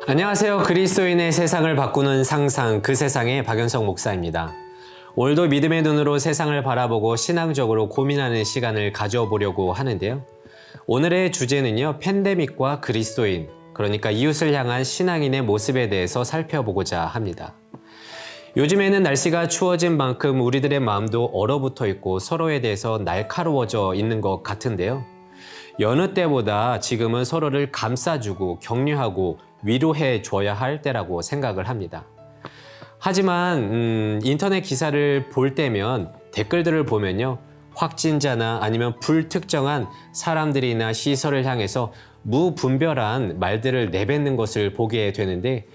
안녕하세요. 그리스도인의 세상을 바꾸는 상상, 그 세상의 박연석 목사입니다. 오늘도 믿음의 눈으로 세상을 바라보고 신앙적으로 고민하는 시간을 가져보려고 하는데요. 오늘의 주제는요, 팬데믹과 그리스도인, 그러니까 이웃을 향한 신앙인의 모습에 대해서 살펴보고자 합니다. 요즘에는 날씨가 추워진 만큼 우리들의 마음도 얼어붙어 있고 서로에 대해서 날카로워져 있는 것 같은데요. 여느 때보다 지금은 서로를 감싸주고 격려하고 위로해 줘야 할 때라고 생각을 합니다. 하지만 인터넷 기사를 볼 때면 댓글들을 보면요, 확진자나 아니면 불특정한 사람들이나 시설을 향해서 무분별한 말들을 내뱉는 것을 보게 되는데,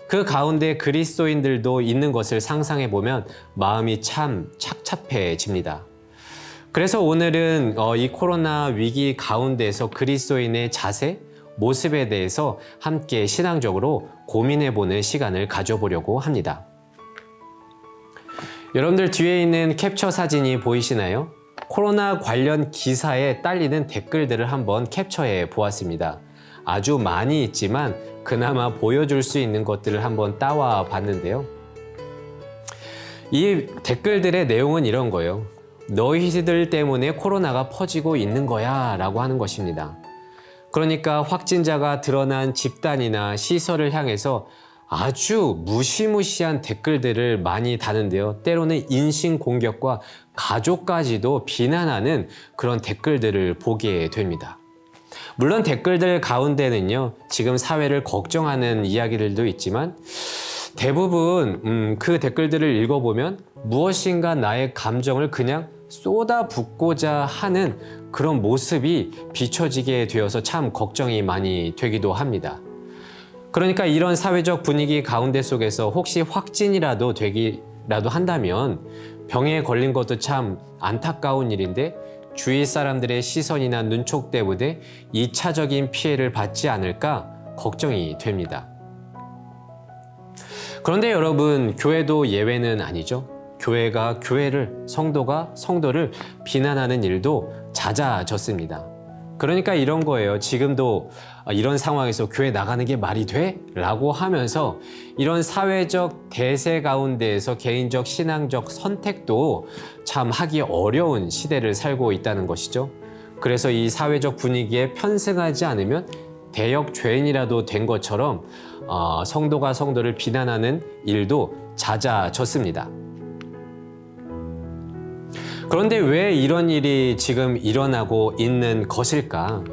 그 가운데 그리스도인들도 있는 것을 상상해 보면 마음이 참 착잡해집니다. 그래서 오늘은 이 코로나 위기 가운데서 그리스도인의 자세, 모습에 대해서 함께 신앙적으로 고민해보는 시간을 가져보려고 합니다. 여러분들 뒤에 있는 캡처 사진이 보이시나요? 코로나 관련 기사에 딸리는 댓글들을 한번 캡처해 보았습니다. 아주 많이 있지만 그나마 보여줄 수 있는 것들을 한번 따와 봤는데요. 이 댓글들의 내용은 이런 거예요. 너희들 때문에 코로나가 퍼지고 있는 거야 라고 하는 것입니다. 그러니까 확진자가 드러난 집단이나 시설을 향해서 아주 무시무시한 댓글들을 많이 다는데요. 때로는 인신공격과 가족까지도 비난하는 그런 댓글들을 보게 됩니다. 물론 댓글들 가운데는요, 지금 사회를 걱정하는 이야기들도 있지만 대부분 그 댓글들을 읽어보면 무엇인가 나의 감정을 그냥 쏟아붓고자 하는 그런 모습이 비춰지게 되어서 참 걱정이 많이 되기도 합니다. 그러니까 이런 사회적 분위기 가운데 속에서 혹시 확진이라도 되기라도 한다면 병에 걸린 것도 참 안타까운 일인데 주위 사람들의 시선이나 눈촉 때문에 2차적인 피해를 받지 않을까 걱정이 됩니다. 그런데 여러분, 교회도 예외는 아니죠. 교회가 교회를, 성도가 성도를 비난하는 일도 잦아졌습니다. 그러니까 이런 거예요. 지금도 이런 상황에서 교회 나가는 게 말이 돼? 라고 하면서 이런 사회적 대세 가운데에서 개인적 신앙적 선택도 참 하기 어려운 시대를 살고 있다는 것이죠. 그래서 이 사회적 분위기에 편승하지 않으면 대역 죄인이라도 된 것처럼 성도가 성도를 비난하는 일도 잦아졌습니다. 그런데 왜 이런 일이 지금 일어나고 있는 것일까?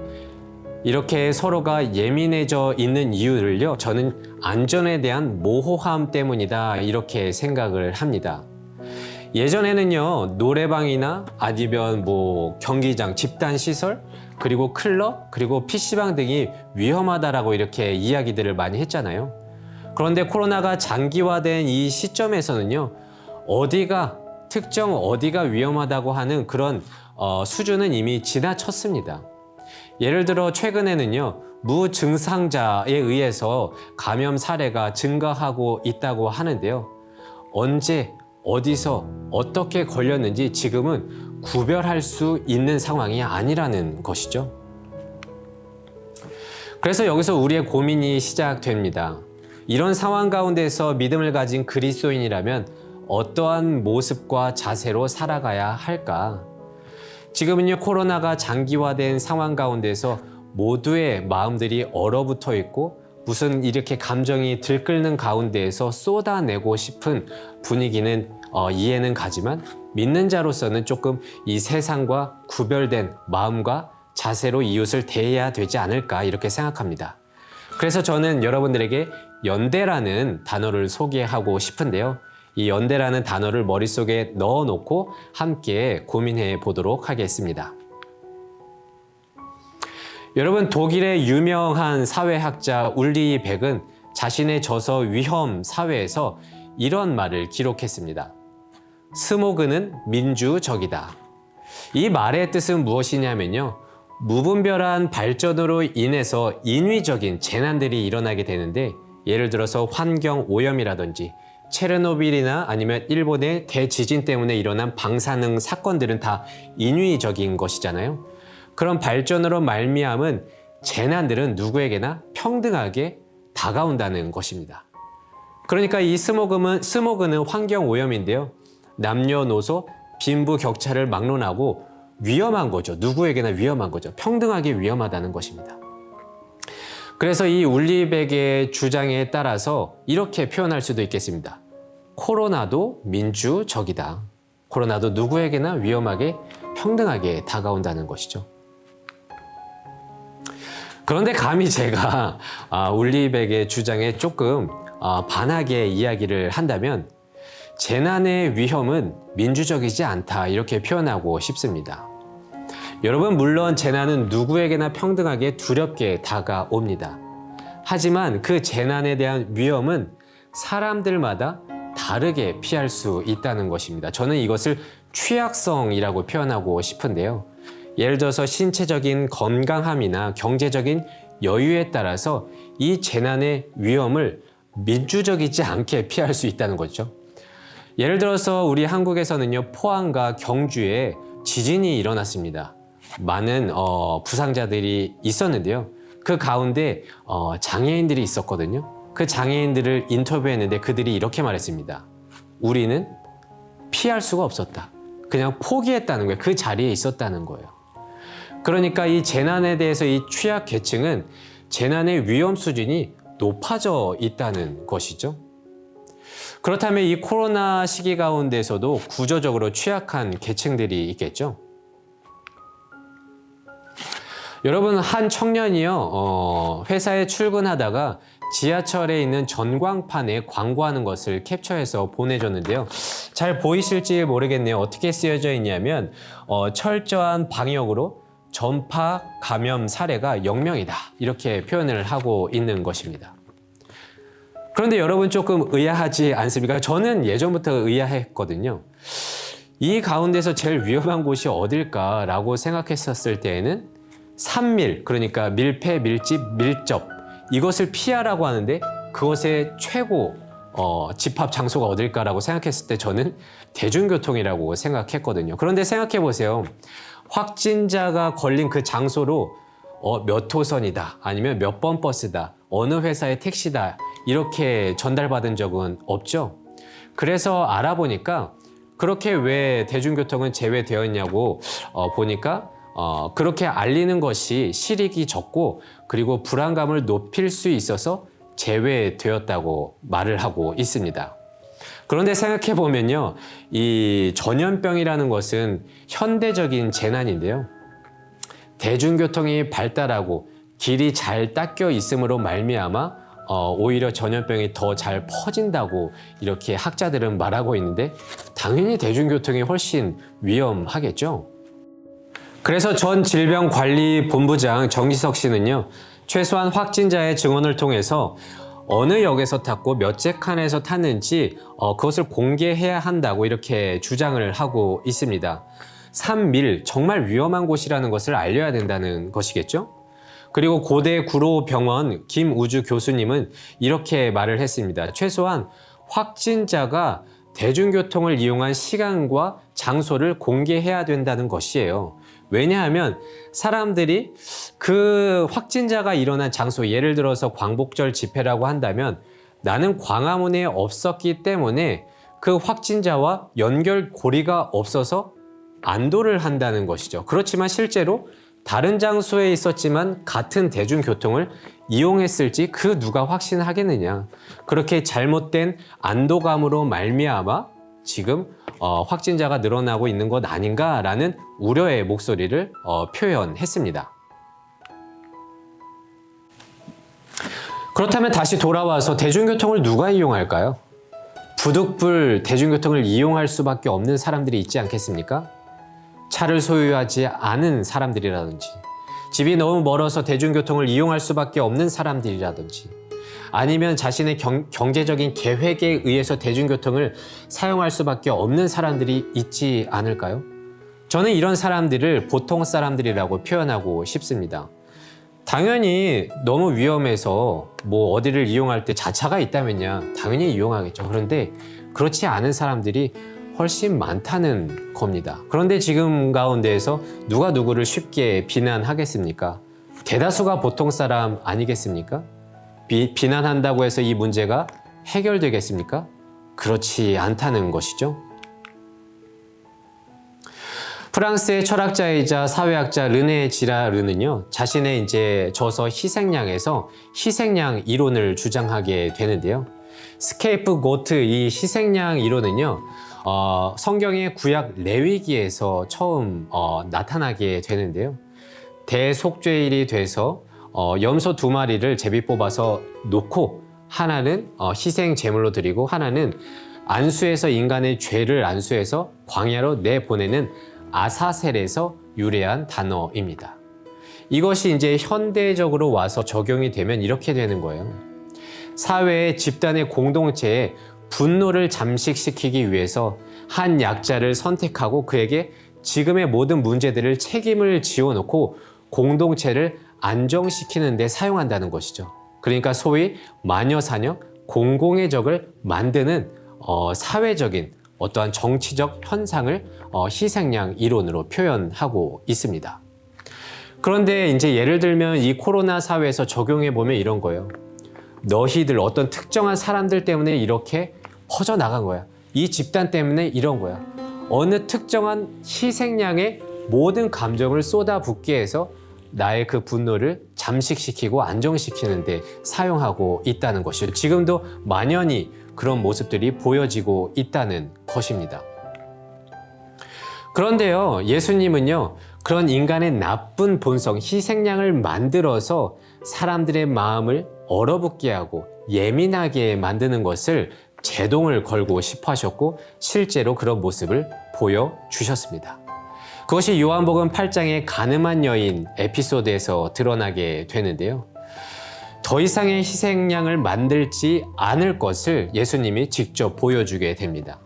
이렇게 서로가 예민해져 있는 이유를요, 저는 안전에 대한 모호함 때문이다, 이렇게 생각을 합니다. 예전에는요, 노래방이나 아니면 경기장, 집단시설, 그리고 클럽, 그리고 PC방 등이 위험하다라고 이렇게 이야기들을 많이 했잖아요. 그런데 코로나가 장기화된 이 시점에서는요, 특정 어디가 위험하다고 하는 그런 수준은 이미 지나쳤습니다. 예를 들어 최근에는요, 무증상자에 의해서 감염 사례가 증가하고 있다고 하는데요. 언제, 어디서, 어떻게 걸렸는지 지금은 구별할 수 있는 상황이 아니라는 것이죠. 그래서 여기서 우리의 고민이 시작됩니다. 이런 상황 가운데서 믿음을 가진 그리스도인이라면 어떠한 모습과 자세로 살아가야 할까? 지금은요, 코로나가 장기화된 상황 가운데서 모두의 마음들이 얼어붙어 있고 무슨 이렇게 감정이 들끓는 가운데에서 쏟아내고 싶은 분위기는 이해는 가지만 믿는 자로서는 조금 이 세상과 구별된 마음과 자세로 이웃을 대해야 되지 않을까, 이렇게 생각합니다. 그래서 저는 여러분들에게 연대라는 단어를 소개하고 싶은데요. 이 연대라는 단어를 머릿속에 넣어놓고 함께 고민해 보도록 하겠습니다. 여러분, 독일의 유명한 사회학자 울리 백은 자신의 저서 위험 사회에서 이런 말을 기록했습니다. 스모그는 민주적이다. 이 말의 뜻은 무엇이냐면요, 무분별한 발전으로 인해서 인위적인 재난들이 일어나게 되는데, 예를 들어서 환경 오염이라든지 체르노빌이나 아니면 일본의 대지진 때문에 일어난 방사능 사건들은 다 인위적인 것이잖아요. 그런 발전으로 말미암은 재난들은 누구에게나 평등하게 다가온다는 것입니다. 그러니까 이 스모그는 환경 오염인데요. 남녀노소, 빈부격차를 막론하고 위험한 거죠. 누구에게나 위험한 거죠. 평등하게 위험하다는 것입니다. 그래서 이 울리백의 주장에 따라서 이렇게 표현할 수도 있겠습니다. 코로나도 민주적이다. 코로나도 누구에게나 위험하게 평등하게 다가온다는 것이죠. 그런데 감히 제가 울리백의 주장에 조금 반하게 이야기를 한다면 재난의 위험은 민주적이지 않다 이렇게 표현하고 싶습니다. 여러분, 물론 재난은 누구에게나 평등하게 두렵게 다가옵니다. 하지만 그 재난에 대한 위험은 사람들마다 다르게 피할 수 있다는 것입니다. 저는 이것을 취약성이라고 표현하고 싶은데요. 예를 들어서 신체적인 건강함이나 경제적인 여유에 따라서 이 재난의 위험을 민주적이지 않게 피할 수 있다는 거죠. 예를 들어서 우리 한국에서는요, 포항과 경주에 지진이 일어났습니다. 많은 부상자들이 있었는데요. 그 가운데 장애인들이 있었거든요. 그 장애인들을 인터뷰했는데 그들이 이렇게 말했습니다. 우리는 피할 수가 없었다. 그냥 포기했다는 거예요. 그 자리에 있었다는 거예요. 그러니까 이 재난에 대해서 이 취약계층은 재난의 위험 수준이 높아져 있다는 것이죠. 그렇다면 이 코로나 시기 가운데서도 구조적으로 취약한 계층들이 있겠죠. 여러분, 한 청년이요, 회사에 출근하다가 지하철에 있는 전광판에 광고하는 것을 캡처해서 보내줬는데요. 잘 보이실지 모르겠네요. 어떻게 쓰여져 있냐면 철저한 방역으로 전파 감염 사례가 0명이다 이렇게 표현을 하고 있는 것입니다. 그런데 여러분, 조금 의아하지 않습니까? 저는 예전부터 의아했거든요. 이 가운데서 제일 위험한 곳이 어딜까라고 생각했었을 때에는 산밀, 그러니까 밀폐, 밀집, 밀접, 이것을 피하라고 하는데 그것의 최고 집합 장소가 어딜까라고 생각했을 때 저는 대중교통이라고 생각했거든요. 그런데 생각해 보세요. 확진자가 걸린 그 장소로 몇 호선이다, 아니면 몇 번 버스다, 어느 회사의 택시다 이렇게 전달받은 적은 없죠. 그래서 알아보니까 그렇게 왜 대중교통은 제외되어 있냐고 보니까 그렇게 알리는 것이 실익이 적고 그리고 불안감을 높일 수 있어서 제외되었다고 말을 하고 있습니다. 그런데 생각해 보면요, 이 전염병이라는 것은 현대적인 재난인데요. 대중교통이 발달하고 길이 잘 닦여 있음으로 말미암아 오히려 전염병이 더 잘 퍼진다고 이렇게 학자들은 말하고 있는데 당연히 대중교통이 훨씬 위험하겠죠. 그래서 전 질병관리본부장 정지석 씨는요, 최소한 확진자의 증언을 통해서 어느 역에서 탔고 몇째 칸에서 탔는지 그것을 공개해야 한다고 이렇게 주장을 하고 있습니다. 산밀, 정말 위험한 곳이라는 것을 알려야 된다는 것이겠죠? 그리고 고대 구로병원 김우주 교수님은 이렇게 말을 했습니다. 최소한 확진자가 대중교통을 이용한 시간과 장소를 공개해야 된다는 것이에요. 왜냐하면 사람들이 그 확진자가 일어난 장소, 예를 들어서 광복절 집회라고 한다면 나는 광화문에 없었기 때문에 그 확진자와 연결고리가 없어서 안도를 한다는 것이죠. 그렇지만 실제로 다른 장소에 있었지만 같은 대중교통을 이용했을지 그 누가 확신하겠느냐. 그렇게 잘못된 안도감으로 말미암아 지금 확진자가 늘어나고 있는 것 아닌가라는 우려의 목소리를 표현했습니다. 그렇다면 다시 돌아와서 대중교통을 누가 이용할까요? 부득불 대중교통을 이용할 수밖에 없는 사람들이 있지 않겠습니까? 차를 소유하지 않은 사람들이라든지, 집이 너무 멀어서 대중교통을 이용할 수밖에 없는 사람들이라든지, 아니면 자신의 경제적인 계획에 의해서 대중교통을 사용할 수밖에 없는 사람들이 있지 않을까요? 저는 이런 사람들을 보통 사람들이라고 표현하고 싶습니다. 당연히 너무 위험해서 뭐 어디를 이용할 때 자차가 있다면야 당연히 이용하겠죠. 그런데 그렇지 않은 사람들이 훨씬 많다는 겁니다. 그런데 지금 가운데에서 누가 누구를 쉽게 비난하겠습니까? 대다수가 보통 사람 아니겠습니까? 비난한다고 해서 이 문제가 해결되겠습니까? 그렇지 않다는 것이죠. 프랑스의 철학자이자 사회학자 르네 지라르는요, 자신의 저서 희생양에서 희생양 이론을 주장하게 되는데요. 스케이프고트, 이 희생양 이론은요, 성경의 구약 레위기에서 처음 나타나게 되는데요. 대속죄일이 돼서 염소 2마리를 제비 뽑아서 놓고 하나는 희생 제물로 드리고 하나는 안수해서 인간의 죄를 안수해서 광야로 내보내는 아사셀에서 유래한 단어입니다. 이것이 현대적으로 와서 적용이 되면 이렇게 되는 거예요. 사회의 집단의 공동체에 분노를 잠식시키기 위해서 한 약자를 선택하고 그에게 지금의 모든 문제들을 책임을 지어놓고 공동체를 안정시키는 데 사용한다는 것이죠. 그러니까 소위 마녀사냥, 공공의 적을 만드는 사회적인 어떠한 정치적 현상을 희생양 이론으로 표현하고 있습니다. 그런데 예를 들면 이 코로나 사회에서 적용해 보면 이런 거예요. 너희들 어떤 특정한 사람들 때문에 이렇게 퍼져나간 거야. 이 집단 때문에 이런 거야. 어느 특정한 희생양의 모든 감정을 쏟아붓게 해서 나의 그 분노를 잠식시키고 안정시키는 데 사용하고 있다는 것이죠. 지금도 만연히 그런 모습들이 보여지고 있다는 것입니다. 그런데요, 예수님은요, 그런 인간의 나쁜 본성, 희생양을 만들어서 사람들의 마음을 얼어붙게 하고 예민하게 만드는 것을 제동을 걸고 싶어 하셨고 실제로 그런 모습을 보여주셨습니다. 그것이 요한복음 8장의 가늠한 여인 에피소드에서 드러나게 되는데요. 더 이상의 희생양을 만들지 않을 것을 예수님이 직접 보여주게 됩니다.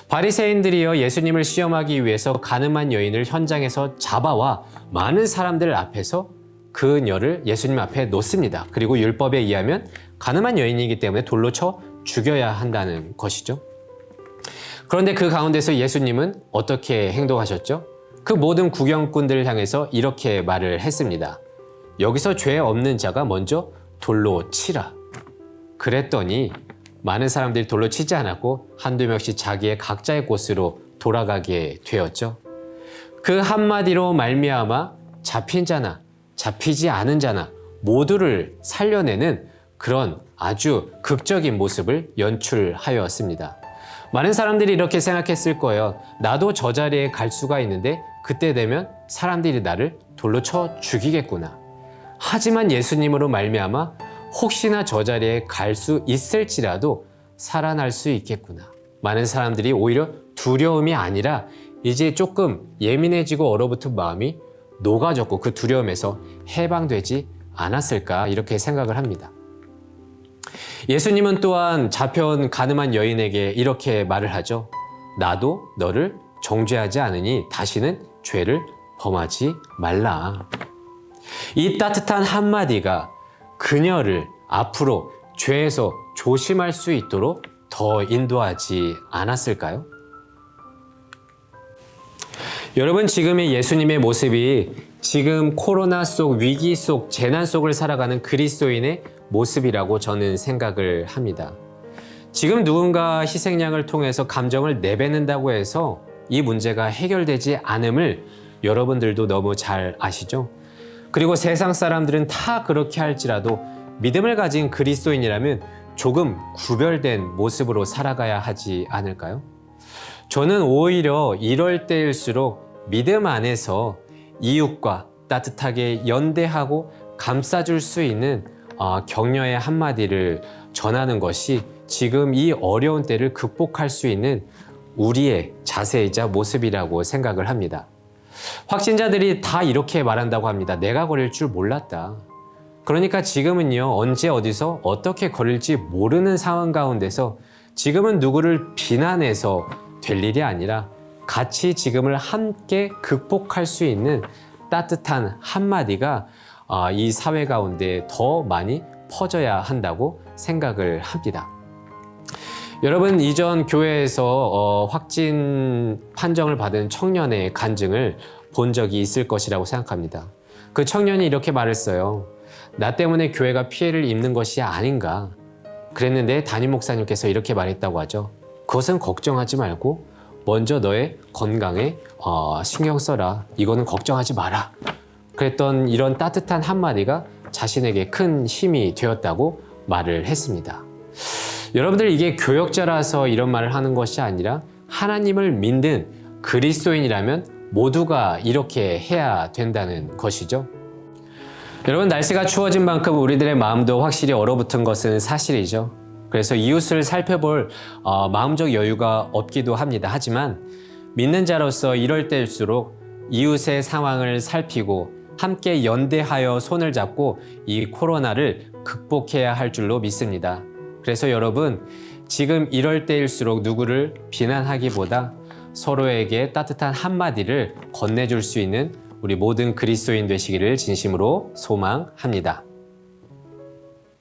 바리새인들이요, 예수님을 시험하기 위해서 가늠한 여인을 현장에서 잡아와 많은 사람들 앞에서 그녀를 예수님 앞에 놓습니다. 그리고 율법에 의하면 가늠한 여인이기 때문에 돌로 쳐 죽여야 한다는 것이죠. 그런데 그 가운데서 예수님은 어떻게 행동하셨죠? 그 모든 구경꾼들을 향해서 이렇게 말을 했습니다. 여기서 죄 없는 자가 먼저 돌로 치라. 그랬더니 많은 사람들이 돌로 치지 않았고 한두 명씩 자기의 각자의 곳으로 돌아가게 되었죠. 그 한마디로 말미암아 잡힌 자나 잡히지 않은 자나 모두를 살려내는 그런 아주 극적인 모습을 연출하였습니다. 많은 사람들이 이렇게 생각했을 거예요. 나도 저 자리에 갈 수가 있는데 그때 되면 사람들이 나를 돌로 쳐 죽이겠구나. 하지만 예수님으로 말미암아 혹시나 저 자리에 갈 수 있을지라도 살아날 수 있겠구나. 많은 사람들이 오히려 두려움이 아니라 이제 조금 예민해지고 얼어붙은 마음이 녹아졌고 그 두려움에서 해방되지 않았을까 이렇게 생각을 합니다. 예수님은 또한 잡혀온 가늠한 여인에게 이렇게 말을 하죠. 나도 너를 정죄하지 않으니 다시는 죄를 범하지 말라. 이 따뜻한 한마디가 그녀를 앞으로 죄에서 조심할 수 있도록 더 인도하지 않았을까요? 여러분, 지금의 예수님의 모습이 지금 코로나 속 위기 속 재난 속을 살아가는 그리스도인의 모습이라고 저는 생각을 합니다. 지금 누군가 희생양을 통해서 감정을 내뱉는다고 해서 이 문제가 해결되지 않음을 여러분들도 너무 잘 아시죠? 그리고 세상 사람들은 다 그렇게 할지라도 믿음을 가진 그리스도인이라면 조금 구별된 모습으로 살아가야 하지 않을까요? 저는 오히려 이럴 때일수록 믿음 안에서 이웃과 따뜻하게 연대하고 감싸줄 수 있는 격려의 한마디를 전하는 것이 지금 이 어려운 때를 극복할 수 있는 우리의 자세이자 모습이라고 생각을 합니다. 확진자들이 다 이렇게 말한다고 합니다. 내가 걸릴 줄 몰랐다. 그러니까 지금은요, 언제 어디서 어떻게 걸릴지 모르는 상황 가운데서 지금은 누구를 비난해서 될 일이 아니라 같이 지금을 함께 극복할 수 있는 따뜻한 한마디가 이 사회 가운데 더 많이 퍼져야 한다고 생각을 합니다. 여러분, 이전 교회에서 확진 판정을 받은 청년의 간증을 본 적이 있을 것이라고 생각합니다. 그 청년이 이렇게 말했어요. 나 때문에 교회가 피해를 입는 것이 아닌가. 그랬는데 담임 목사님께서 이렇게 말했다고 하죠. 그것은 걱정하지 말고 먼저 너의 건강에 신경 써라. 이거는 걱정하지 마라. 그랬던 이런 따뜻한 한마디가 자신에게 큰 힘이 되었다고 말을 했습니다. 여러분들, 이게 교역자라서 이런 말을 하는 것이 아니라 하나님을 믿는 그리스도인이라면 모두가 이렇게 해야 된다는 것이죠. 여러분, 날씨가 추워진 만큼 우리들의 마음도 확실히 얼어붙은 것은 사실이죠. 그래서 이웃을 살펴볼 마음적 여유가 없기도 합니다. 하지만 믿는 자로서 이럴 때일수록 이웃의 상황을 살피고 함께 연대하여 손을 잡고 이 코로나를 극복해야 할 줄로 믿습니다. 그래서 여러분, 지금 이럴 때일수록 누구를 비난하기보다 서로에게 따뜻한 한마디를 건네줄 수 있는 우리 모든 그리스도인 되시기를 진심으로 소망합니다.